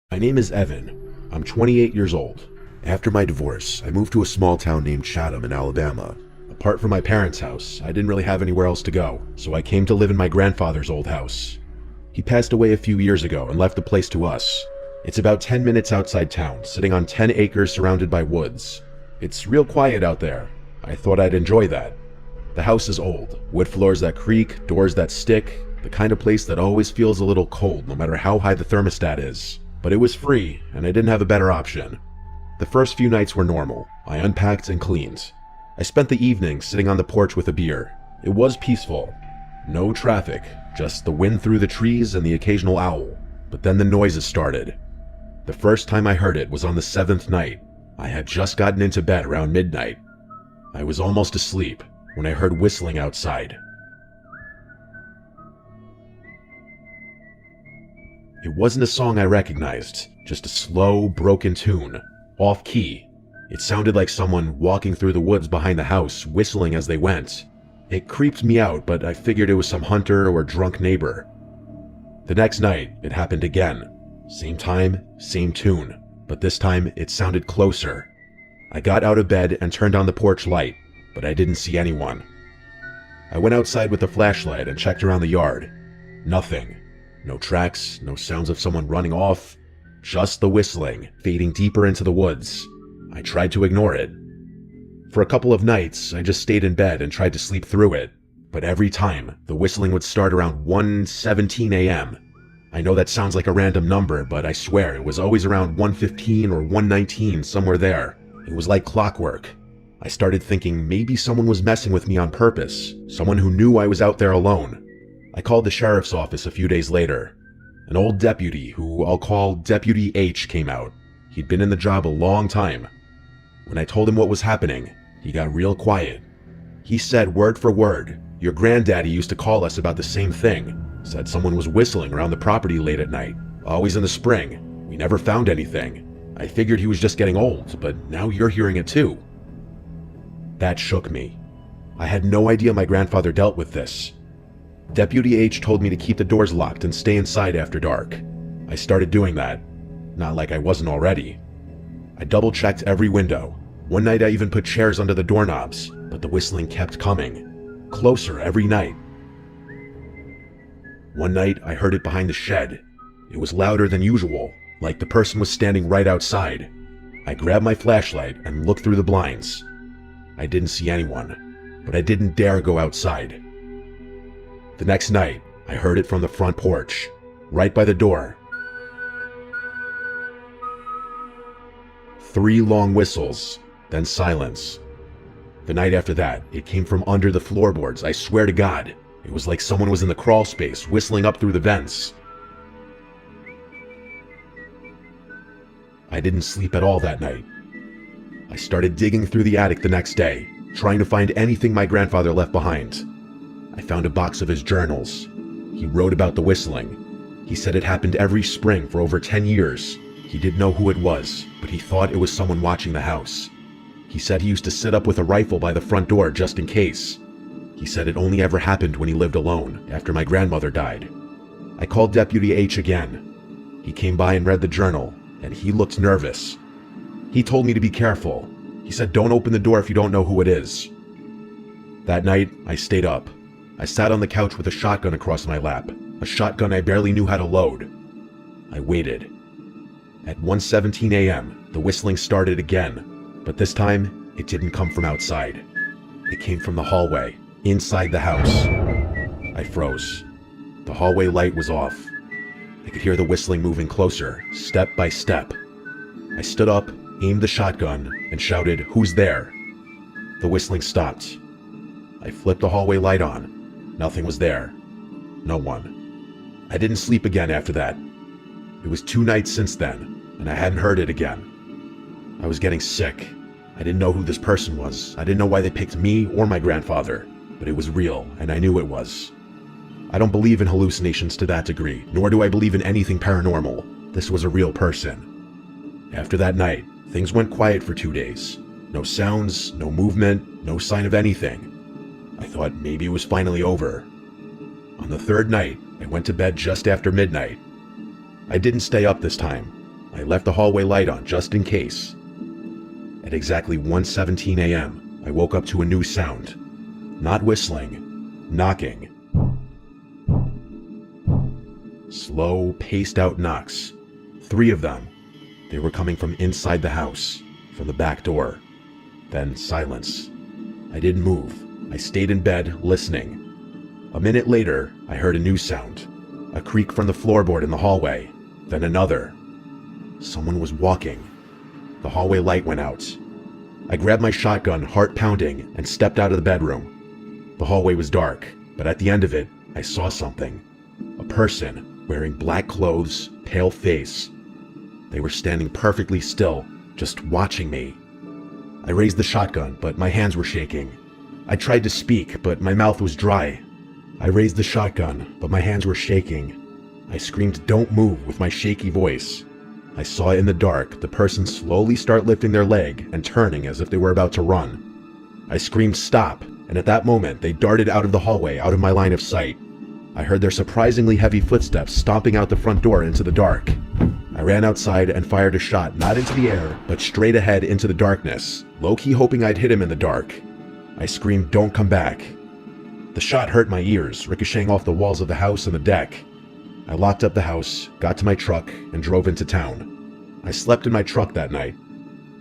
My name is Evan. I'm 28 years old. After my divorce, I moved to a small town named Chatham in Alabama. Apart from my parents' house, I didn't really have anywhere else to go, so I came to live in my grandfather's old house. He passed away a few years ago and left the place to us. It's about 10 minutes outside town, sitting on 10 acres surrounded by woods. It's real quiet out there. I thought I'd enjoy that. The house is old, wood floors that creak, doors that stick, the kind of place that always feels a little cold no matter how high the thermostat is. But it was free, and I didn't have a better option. The first few nights were normal. I unpacked and cleaned. I spent the evening sitting on the porch with a beer. It was peaceful. No traffic, just the wind through the trees and the occasional owl. But then the noises started. The first time I heard it was on the 7th night. I had just gotten into bed around midnight. I was almost asleep when I heard whistling outside. It wasn't a song I recognized, just a slow, broken tune, off-key. It sounded like someone walking through the woods behind the house, whistling as they went. It creeped me out, but I figured it was some hunter or drunk neighbor. The next night, it happened again. Same time, same tune, but this time it sounded closer. I got out of bed and turned on the porch light, but I didn't see anyone. I went outside with a flashlight and checked around the yard. Nothing. No tracks, no sounds of someone running off, just the whistling, fading deeper into the woods. I tried to ignore it. For a couple of nights, I just stayed in bed and tried to sleep through it, but every time, the whistling would start around 1:17 a.m. I know that sounds like a random number, but I swear it was always around 1:15 or 1:19, somewhere there. It was like clockwork. I started thinking maybe someone was messing with me on purpose, someone who knew I was out there alone. I called the sheriff's office a few days later. An old deputy, who I'll call Deputy H, came out. He'd been in the job a long time. When I told him what was happening, he got real quiet. He said word for word, "Your granddaddy used to call us about the same thing. Said someone was whistling around the property late at night, always in the spring. We never found anything. I figured he was just getting old, but now you're hearing it too." That shook me. I had no idea my grandfather dealt with this. Deputy H told me to keep the doors locked and stay inside after dark. I started doing that. Not like I wasn't already. I double-checked every window. One night I even put chairs under the doorknobs, but the whistling kept coming. Closer every night. One night I heard it behind the shed. It was louder than usual, like the person was standing right outside. I grabbed my flashlight and looked through the blinds. I didn't see anyone, but I didn't dare go outside. The next night, I heard it from the front porch, right by the door. 3 long whistles, then silence. The night after that, it came from under the floorboards, I swear to God. It was like someone was in the crawl space, whistling up through the vents. I didn't sleep at all that night. I started digging through the attic the next day, trying to find anything my grandfather left behind. I found a box of his journals. He wrote about the whistling. He said it happened every spring for over 10 years. He didn't know who it was, but he thought it was someone watching the house. He said he used to sit up with a rifle by the front door just in case. He said it only ever happened when he lived alone, after my grandmother died. I called Deputy H again. He came by and read the journal, and he looked nervous. He told me to be careful. He said don't open the door if you don't know who it is. That night, I stayed up. I sat on the couch with a shotgun across my lap, a shotgun I barely knew how to load. I waited. At 1:17 a.m., the whistling started again, but this time, it didn't come from outside. It came from the hallway, inside the house. I froze. The hallway light was off. I could hear the whistling moving closer, step by step. I stood up, aimed the shotgun, and shouted, "Who's there?" The whistling stopped. I flipped the hallway light on. Nothing was there. No one. I didn't sleep again after that. It was 2 nights since then, and I hadn't heard it again. I was getting sick. I didn't know who this person was. I didn't know why they picked me or my grandfather, but it was real, and I knew it was. I don't believe in hallucinations to that degree, nor do I believe in anything paranormal. This was a real person. After that night, things went quiet for 2 days. No sounds, no movement, no sign of anything. I thought maybe it was finally over. On the 3rd night, I went to bed just after midnight. I didn't stay up this time. I left the hallway light on just in case. At exactly 1:17 a.m., I woke up to a new sound. Not whistling, knocking. Slow, paced-out knocks. 3 of them. They were coming from inside the house, from the back door. Then silence. I didn't move. I stayed in bed, listening. A minute later, I heard a new sound. A creak from the floorboard in the hallway. Then another. Someone was walking. The hallway light went out. I grabbed my shotgun, heart pounding, and stepped out of the bedroom. The hallway was dark, but at the end of it, I saw something. A person, wearing black clothes, pale face. They were standing perfectly still, just watching me. I raised the shotgun, but my hands were shaking. I tried to speak, but my mouth was dry. I raised the shotgun, but my hands were shaking. I screamed, "Don't move," with my shaky voice. I saw in the dark the person slowly start lifting their leg and turning as if they were about to run. I screamed, "Stop," and at that moment they darted out of the hallway, out of my line of sight. I heard their surprisingly heavy footsteps stomping out the front door into the dark. I ran outside and fired a shot, not into the air, but straight ahead into the darkness, low-key hoping I'd hit him in the dark. I screamed, "Don't come back." The shot hurt my ears, ricocheting off the walls of the house and the deck. I locked up the house, got to my truck, and drove into town. I slept in my truck that night.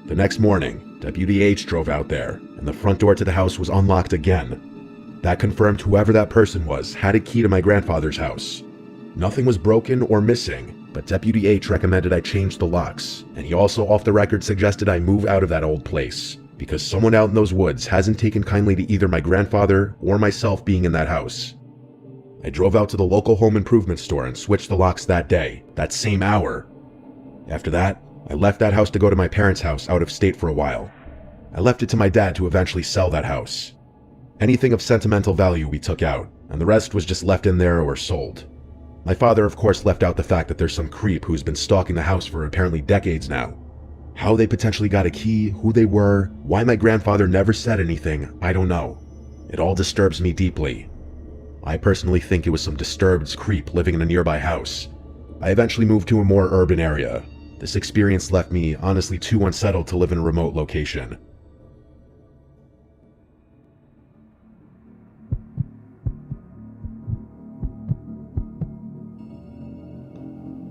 The next morning, Deputy H drove out there, and the front door to the house was unlocked again. That confirmed whoever that person was had a key to my grandfather's house. Nothing was broken or missing, but Deputy H recommended I change the locks, and he also off the record suggested I move out of that old place, because someone out in those woods hasn't taken kindly to either my grandfather or myself being in that house. I drove out to the local home improvement store and switched the locks that day, that same hour. After that, I left that house to go to my parents' house out of state for a while. I left it to my dad to eventually sell that house. Anything of sentimental value we took out, and the rest was just left in there or sold. My father of course left out the fact that there's some creep who's been stalking the house for apparently decades now. How they potentially got a key, who they were, why my grandfather never said anything, I don't know. It all disturbs me deeply. I personally think it was some disturbed creep living in a nearby house. I eventually moved to a more urban area. This experience left me honestly too unsettled to live in a remote location.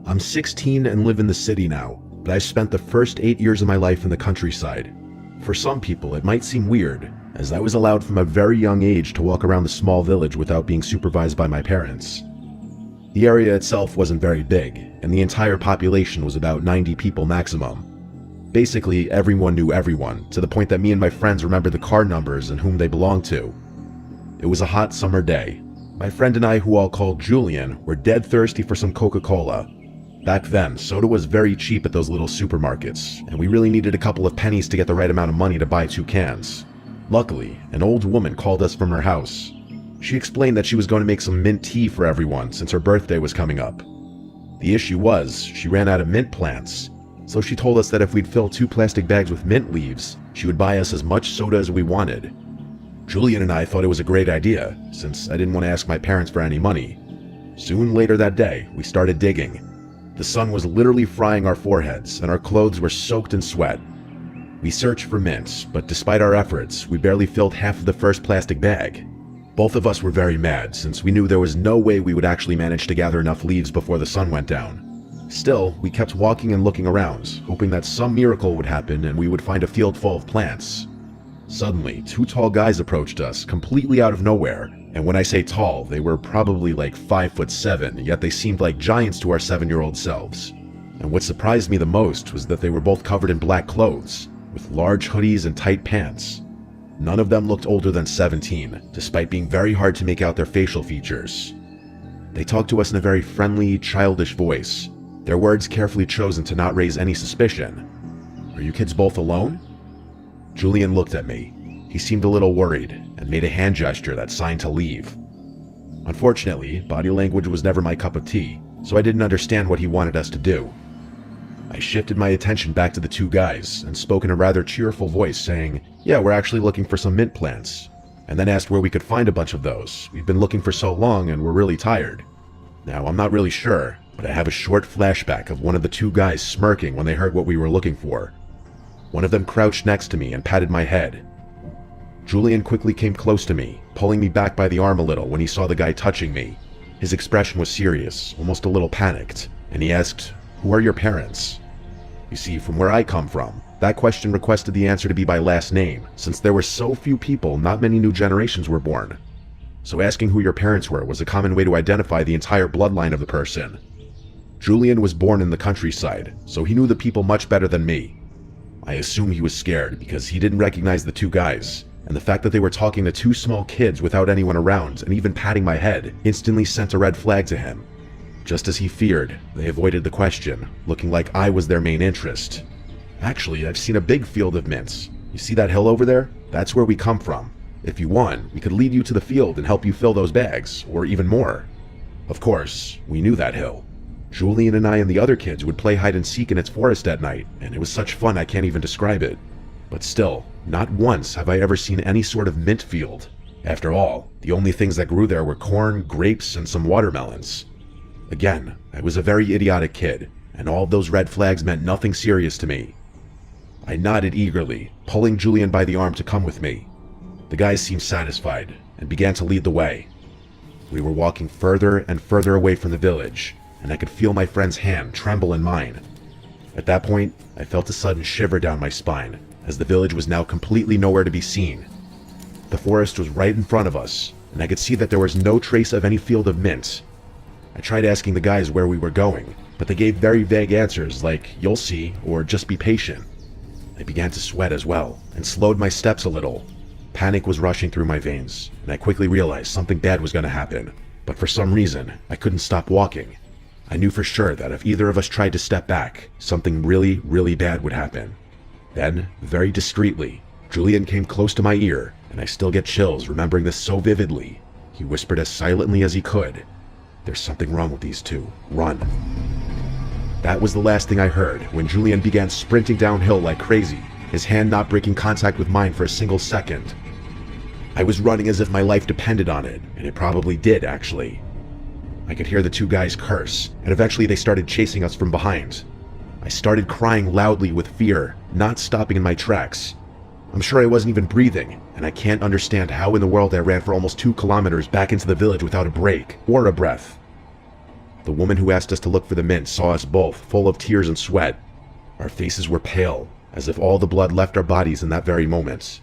I'm 16 and live in the city now, but I spent the first 8 years of my life in the countryside. For some people, it might seem weird, as I was allowed from a very young age to walk around the small village without being supervised by my parents. The area itself wasn't very big, and the entire population was about 90 people maximum. Basically, everyone knew everyone, to the point that me and my friends remembered the car numbers and whom they belonged to. It was a hot summer day. My friend and I, who I'll call Julian, were dead thirsty for some Coca-Cola. Back then, soda was very cheap at those little supermarkets, and we really needed a couple of pennies to get the right amount of money to buy 2 cans. Luckily, an old woman called us from her house. She explained that she was going to make some mint tea for everyone since her birthday was coming up. The issue was, she ran out of mint plants, so she told us that if we'd fill 2 plastic bags with mint leaves, she would buy us as much soda as we wanted. Julian and I thought it was a great idea, since I didn't want to ask my parents for any money. Soon later that day, we started digging. The sun was literally frying our foreheads, and our clothes were soaked in sweat. We searched for mints, but despite our efforts, we barely filled half of the first plastic bag. Both of us were very mad, since we knew there was no way we would actually manage to gather enough leaves before the sun went down. Still, we kept walking and looking around, hoping that some miracle would happen and we would find a field full of plants. Suddenly, 2 tall guys approached us, completely out of nowhere. And when I say tall, they were probably like 5'7", yet they seemed like giants to our 7-year-old selves. And what surprised me the most was that they were both covered in black clothes, with large hoodies and tight pants. None of them looked older than 17, despite being very hard to make out their facial features. They talked to us in a very friendly, childish voice, their words carefully chosen to not raise any suspicion. "Are you kids both alone?" Julian looked at me. He seemed a little worried, and made a hand gesture that signed to leave. Unfortunately, body language was never my cup of tea, so I didn't understand what he wanted us to do. I shifted my attention back to the 2 guys, and spoke in a rather cheerful voice saying, "Yeah, we're actually looking for some mint plants," and then asked where we could find a bunch of those. We've been looking for so long and we're really tired. Now, I'm not really sure, but I have a short flashback of one of the two guys smirking when they heard what we were looking for. One of them crouched next to me and patted my head. Julian quickly came close to me, pulling me back by the arm a little when he saw the guy touching me. His expression was serious, almost a little panicked, and he asked, "Who are your parents?" You see, from where I come from, that question requested the answer to be by last name, since there were so few people, not many new generations were born. So asking who your parents were was a common way to identify the entire bloodline of the person. Julian was born in the countryside, so he knew the people much better than me. I assume he was scared because he didn't recognize the two guys, and the fact that they were talking to two small kids without anyone around and even patting my head instantly sent a red flag to him. Just as he feared, they avoided the question, looking like I was their main interest. "Actually, I've seen a big field of mints. You see that hill over there? That's where we come from. If you want, we could lead you to the field and help you fill those bags, or even more." Of course, we knew that hill. Julian and I and the other kids would play hide and seek in its forest at night, and it was such fun I can't even describe it. But still, not once have I ever seen any sort of mint field. After all, the only things that grew there were corn, grapes, and some watermelons. Again, I was a very idiotic kid, and all of those red flags meant nothing serious to me. I nodded eagerly, pulling Julian by the arm to come with me. The guys seemed satisfied, and began to lead the way. We were walking further and further away from the village, and I could feel my friend's hand tremble in mine. At that point, I felt a sudden shiver down my spine, as the village was now completely nowhere to be seen. The forest was right in front of us, and I could see that there was no trace of any field of mint. I tried asking the guys where we were going, but they gave very vague answers like, "You'll see," or "Just be patient." I began to sweat as well, and slowed my steps a little. Panic was rushing through my veins, and I quickly realized something bad was going to happen, but for some reason, I couldn't stop walking. I knew for sure that if either of us tried to step back, something really, really bad would happen. Then, very discreetly, Julian came close to my ear, and I still get chills remembering this so vividly. He whispered as silently as he could, "There's something wrong with these two. Run." That was the last thing I heard when Julian began sprinting downhill like crazy, his hand not breaking contact with mine for a single second. I was running as if my life depended on it, and it probably did, actually. I could hear the two guys curse, and eventually they started chasing us from behind. I started crying loudly with fear, not stopping in my tracks. I'm sure I wasn't even breathing, and I can't understand how in the world I ran for almost 2 kilometers back into the village without a break, or a breath. The woman who asked us to look for the mint saw us both, full of tears and sweat. Our faces were pale, as if all the blood left our bodies in that very moment.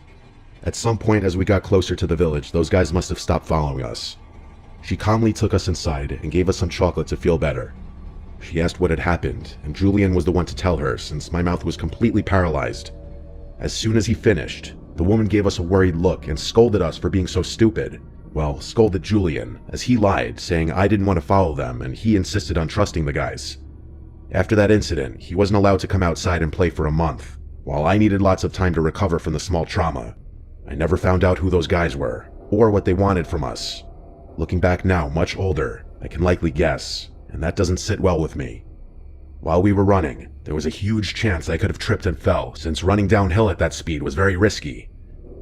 At some point as we got closer to the village, those guys must have stopped following us. She calmly took us inside and gave us some chocolate to feel better. She asked what had happened, and Julian was the one to tell her since my mouth was completely paralyzed. As soon as he finished, the woman gave us a worried look and scolded us for being so stupid. Well, scolded Julian, as he lied, saying I didn't want to follow them and he insisted on trusting the guys. After that incident, he wasn't allowed to come outside and play for a month, while I needed lots of time to recover from the small trauma. I never found out who those guys were, or what they wanted from us. Looking back now, much older, I can likely guess, and that doesn't sit well with me. While we were running, there was a huge chance I could have tripped and fell, since running downhill at that speed was very risky.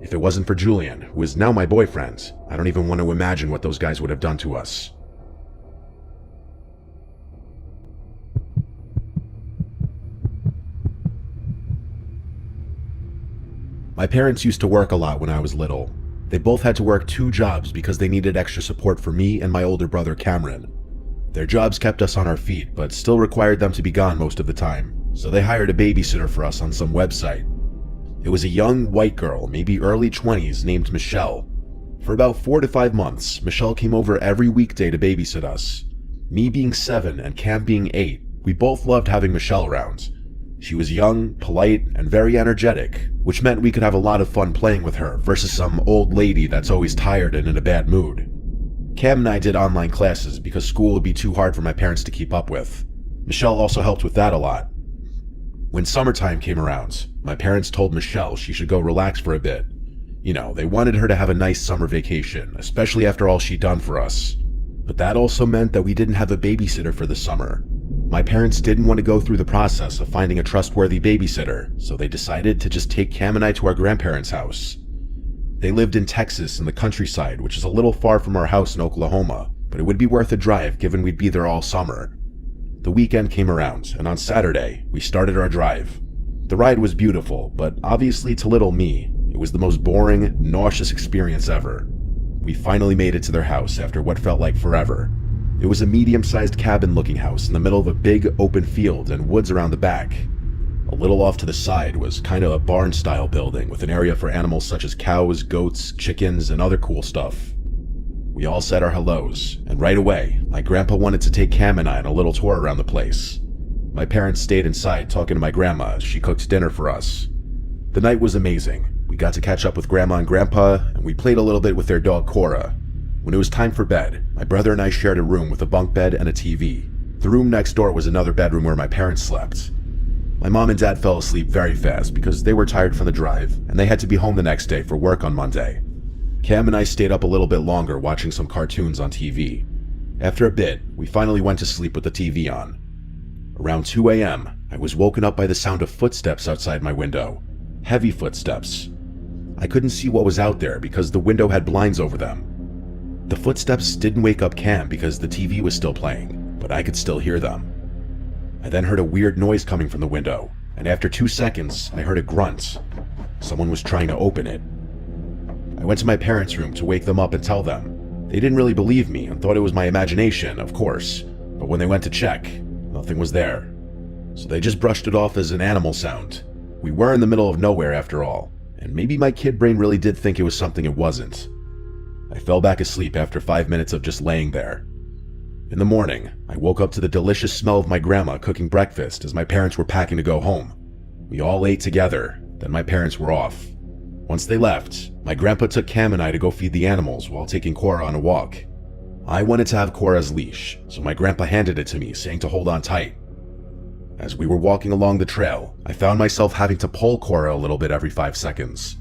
If it wasn't for Julian, who is now my boyfriend, I don't even want to imagine what those guys would have done to us. My parents used to work a lot when I was little. They both had to work 2 jobs because they needed extra support for me and my older brother Cameron. Their jobs kept us on our feet, but still required them to be gone most of the time, so they hired a babysitter for us on some website. It was a young white girl, maybe early 20s, named Michelle. For about 4 to 5 months, Michelle came over every weekday to babysit us. Me being 7 and Cam being 8, we both loved having Michelle around. She was young, polite, and very energetic, which meant we could have a lot of fun playing with her versus some old lady that's always tired and in a bad mood. Cam and I did online classes because school would be too hard for my parents to keep up with. Michelle also helped with that a lot. When summertime came around, my parents told Michelle she should go relax for a bit. You know, they wanted her to have a nice summer vacation, especially after all she'd done for us. But that also meant that we didn't have a babysitter for the summer. My parents didn't want to go through the process of finding a trustworthy babysitter, so they decided to just take Cam and I to our grandparents' house. They lived in Texas in the countryside, which is a little far from our house in Oklahoma, but it would be worth a drive given we'd be there all summer. The weekend came around, and on Saturday, we started our drive. The ride was beautiful, but obviously to little me, it was the most boring, nauseous experience ever. We finally made it to their house after what felt like forever. It was a medium-sized cabin-looking house in the middle of a big open field and woods around the back. A little off to the side was kind of a barn-style building with an area for animals such as cows, goats, chickens, and other cool stuff. We all said our hellos, and right away, my grandpa wanted to take Cam and I on a little tour around the place. My parents stayed inside talking to my grandma as she cooked dinner for us. The night was amazing. We got to catch up with Grandma and Grandpa, and we played a little bit with their dog Cora. When it was time for bed, my brother and I shared a room with a bunk bed and a TV. The room next door was another bedroom where my parents slept. My mom and dad fell asleep very fast because they were tired from the drive, and they had to be home the next day for work on Monday. Cam and I stayed up a little bit longer watching some cartoons on TV. After a bit, we finally went to sleep with the TV on. Around 2 a.m., I was woken up by the sound of footsteps outside my window. Heavy footsteps. I couldn't see what was out there because the window had blinds over them. The footsteps didn't wake up Cam because the TV was still playing, but I could still hear them. I then heard a weird noise coming from the window, and after 2 seconds, I heard a grunt. Someone was trying to open it. I went to my parents' room to wake them up and tell them. They didn't really believe me and thought it was my imagination, of course, but when they went to check, nothing was there. So they just brushed it off as an animal sound. We were in the middle of nowhere after all, and maybe my kid brain really did think it was something it wasn't. I fell back asleep after 5 minutes of just laying there. In the morning, I woke up to the delicious smell of my grandma cooking breakfast as my parents were packing to go home. We all ate together, then my parents were off. Once they left, my grandpa took Cam and I to go feed the animals while taking Cora on a walk. I wanted to have Cora's leash, so my grandpa handed it to me, saying to hold on tight. As we were walking along the trail, I found myself having to pull Cora a little bit every 5 seconds.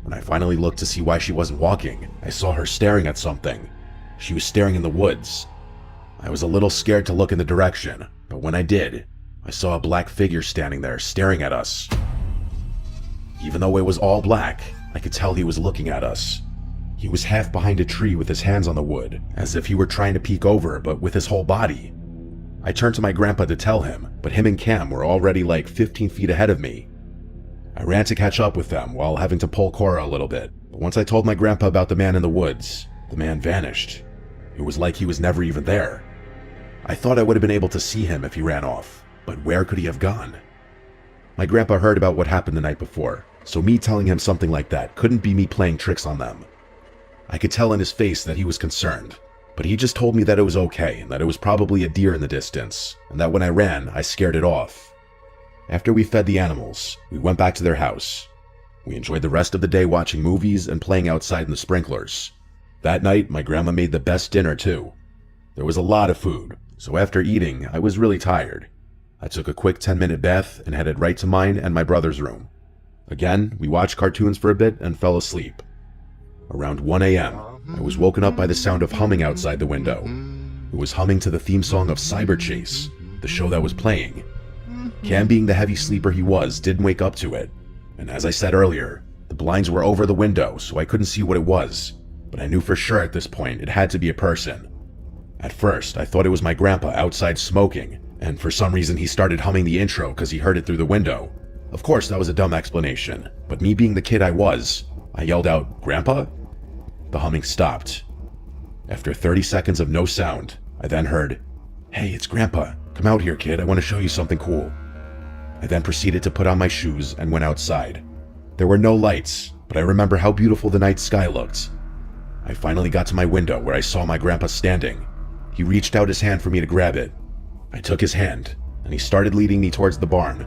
When I finally looked to see why she wasn't walking, I saw her staring at something. She was staring in the woods. I was a little scared to look in the direction, but when I did, I saw a black figure standing there staring at us. Even though it was all black, I could tell he was looking at us. He was half behind a tree with his hands on the wood, as if he were trying to peek over, but with his whole body. I turned to my grandpa to tell him, but him and Cam were already like 15 feet ahead of me. I ran to catch up with them while having to pull Cora a little bit, but once I told my grandpa about the man in the woods, the man vanished. It was like he was never even there. I thought I would have been able to see him if he ran off, but where could he have gone? My grandpa heard about what happened the night before, so me telling him something like that couldn't be me playing tricks on them. I could tell in his face that he was concerned, but he just told me that it was okay and that it was probably a deer in the distance, and that when I ran, I scared it off. After we fed the animals, we went back to their house. We enjoyed the rest of the day watching movies and playing outside in the sprinklers. That night, my grandma made the best dinner too. There was a lot of food, so after eating, I was really tired. I took a quick 10-minute bath and headed right to mine and my brother's room. Again, we watched cartoons for a bit and fell asleep. Around 1 a.m., I was woken up by the sound of humming outside the window. It was humming to the theme song of Cyber Chase, the show that was playing. Cam, being the heavy sleeper he was, didn't wake up to it. And as I said earlier, the blinds were over the window, so I couldn't see what it was. But I knew for sure at this point it had to be a person. At first, I thought it was my grandpa outside smoking, and for some reason he started humming the intro because he heard it through the window. Of course, that was a dumb explanation, but me being the kid I was, I yelled out, "Grandpa?" The humming stopped. After 30 seconds of no sound, I then heard, "Hey, it's Grandpa. Come out here, kid. I want to show you something cool." I then proceeded to put on my shoes and went outside. There were no lights, but I remember how beautiful the night sky looked. I finally got to my window where I saw my grandpa standing. He reached out his hand for me to grab it. I took his hand, and he started leading me towards the barn.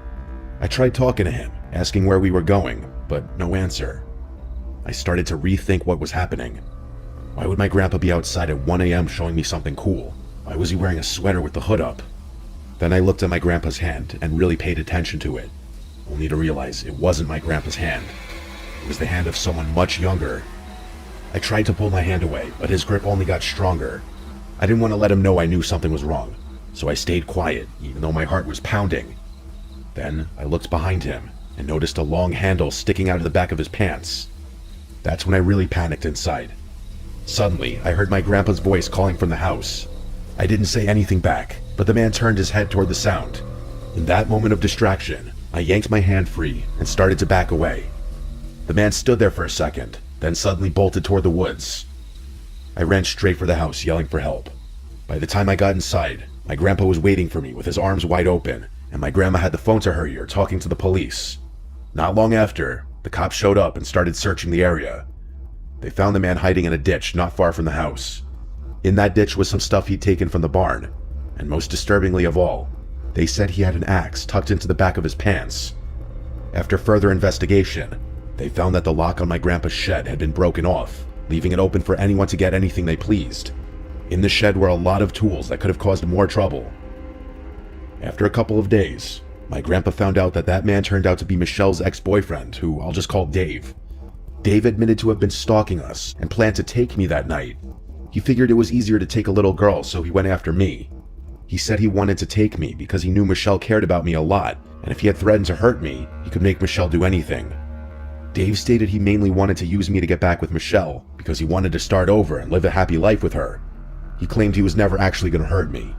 I tried talking to him, asking where we were going, but no answer. I started to rethink what was happening. Why would my grandpa be outside at 1 a.m. showing me something cool? Why was he wearing a sweater with the hood up? Then I looked at my grandpa's hand and really paid attention to it, only to realize it wasn't my grandpa's hand. It was the hand of someone much younger. I tried to pull my hand away, but his grip only got stronger. I didn't want to let him know I knew something was wrong, so I stayed quiet, even though my heart was pounding. Then I looked behind him and noticed a long handle sticking out of the back of his pants. That's when I really panicked inside. Suddenly, I heard my grandpa's voice calling from the house. I didn't say anything back, but the man turned his head toward the sound. In that moment of distraction, I yanked my hand free and started to back away. The man stood there for a second, then suddenly bolted toward the woods. I ran straight for the house, yelling for help. By the time I got inside, my grandpa was waiting for me with his arms wide open, and my grandma had the phone to her ear talking to the police. Not long after, the cops showed up and started searching the area. They found the man hiding in a ditch not far from the house. In that ditch was some stuff he'd taken from the barn, and most disturbingly of all, they said he had an axe tucked into the back of his pants. After further investigation, they found that the lock on my grandpa's shed had been broken off, leaving it open for anyone to get anything they pleased. In the shed were a lot of tools that could have caused more trouble. After a couple of days, my grandpa found out that that man turned out to be Michelle's ex-boyfriend, who I'll just call Dave. Dave admitted to have been stalking us and planned to take me that night. He figured it was easier to take a little girl, so he went after me. He said he wanted to take me because he knew Michelle cared about me a lot, and if he had threatened to hurt me, he could make Michelle do anything. Dave stated he mainly wanted to use me to get back with Michelle because he wanted to start over and live a happy life with her. He claimed he was never actually going to hurt me.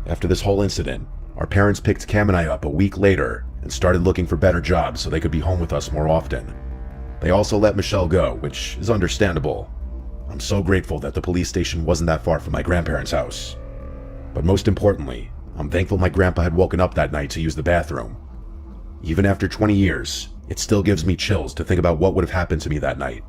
After this whole incident, our parents picked Cam and I up a week later and started looking for better jobs so they could be home with us more often. They also let Michelle go, which is understandable. I'm so grateful that the police station wasn't that far from my grandparents' house. But most importantly, I'm thankful my grandpa had woken up that night to use the bathroom. Even after 20 years, it still gives me chills to think about what would have happened to me that night.